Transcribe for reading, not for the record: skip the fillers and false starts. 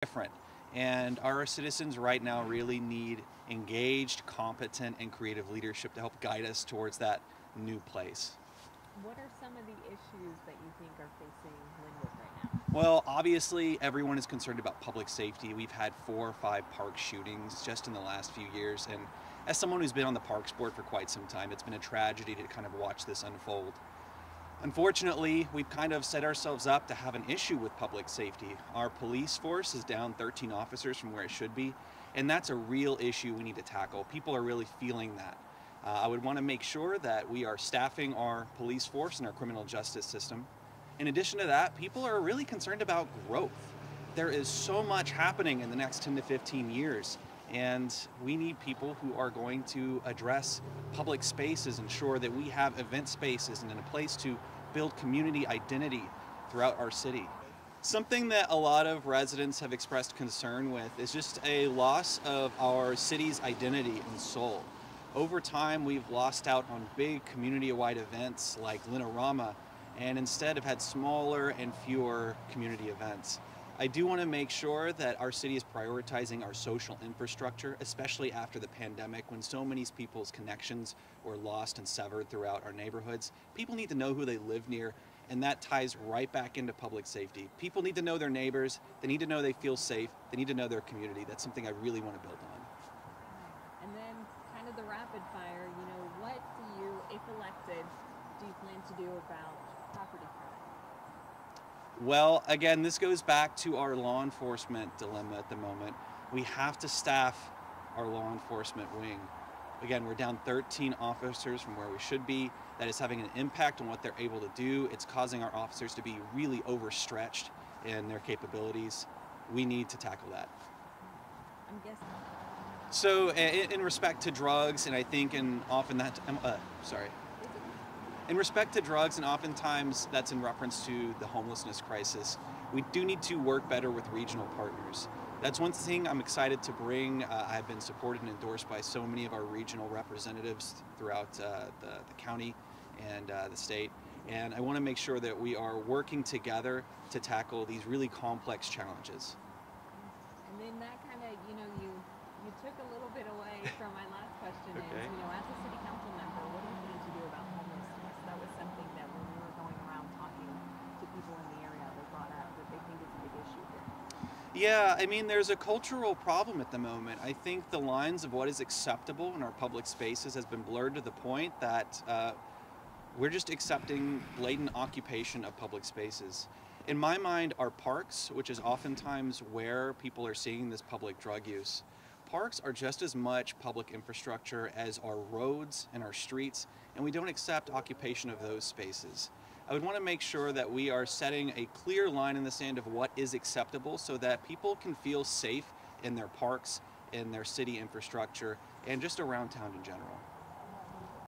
different. And our citizens right now really need engaged, competent, and creative leadership to help guide us towards that new place. What are some of the issues that you think are facing Linwood right now? Well, obviously, everyone is concerned about public safety. We've had 4 or 5 park shootings just in the last few years. And as someone who's been on the parks board for quite some time, it's been a tragedy to kind of watch this unfold. Unfortunately, we've kind of set ourselves up to have an issue with public safety. Our police force is down 13 officers from where it should be, and that's a real issue we need to tackle. People are really feeling that. I would want to make sure that we are staffing our police force and our criminal justice system. In addition to that, people are really concerned about growth. There is so much happening in the next 10 to 15 years, and we need people who are going to address public spaces, ensure that we have event spaces and a place to build community identity throughout our city. Something that a lot of residents have expressed concern with is just a loss of our city's identity and soul. Over time, we've lost out on big community-wide events like Linorama, and instead have had smaller and fewer community events. I do want to make sure that our city is prioritizing our social infrastructure, especially after the pandemic when so many people's connections were lost and severed throughout our neighborhoods. People need to know who they live near, and that ties right back into public safety. People need to know their neighbors, they need to know they feel safe, they need to know their community. That's something I really want to build on. And then kind of the rapid fire, what do you, if elected, do you plan to do about property crime? Well, again, this goes back to our law enforcement dilemma at the moment. We have to staff our law enforcement wing. Again, we're down 13 officers from where we should be. That is having an impact on what they're able to do. It's causing our officers to be really overstretched in their capabilities. We need to tackle that. I'm guessing. So, in respect to drugs, and I think in respect to drugs, and oftentimes that's in reference to the homelessness crisis, we do need to work better with regional partners. That's one thing I'm excited to bring. I've been supported and endorsed by so many of our regional representatives throughout the county and the state. And I want to make sure that we are working together to tackle these really complex challenges. And then that kind of, you took a little bit away from my last question Okay. is, as a city council member, what do you plan to do about homelessness? That was something that when we were going around talking to people in the area, they brought up that they think is a big issue here. Yeah, I mean, there's a cultural problem at the moment. I think the lines of what is acceptable in our public spaces has been blurred to the point that we're just accepting blatant occupation of public spaces. In my mind, our parks, which is oftentimes where people are seeing this public drug use, parks are just as much public infrastructure as our roads and our streets, and we don't accept occupation of those spaces. I would want to make sure that we are setting a clear line in the sand of what is acceptable so that people can feel safe in their parks, in their city infrastructure, and just around town in general.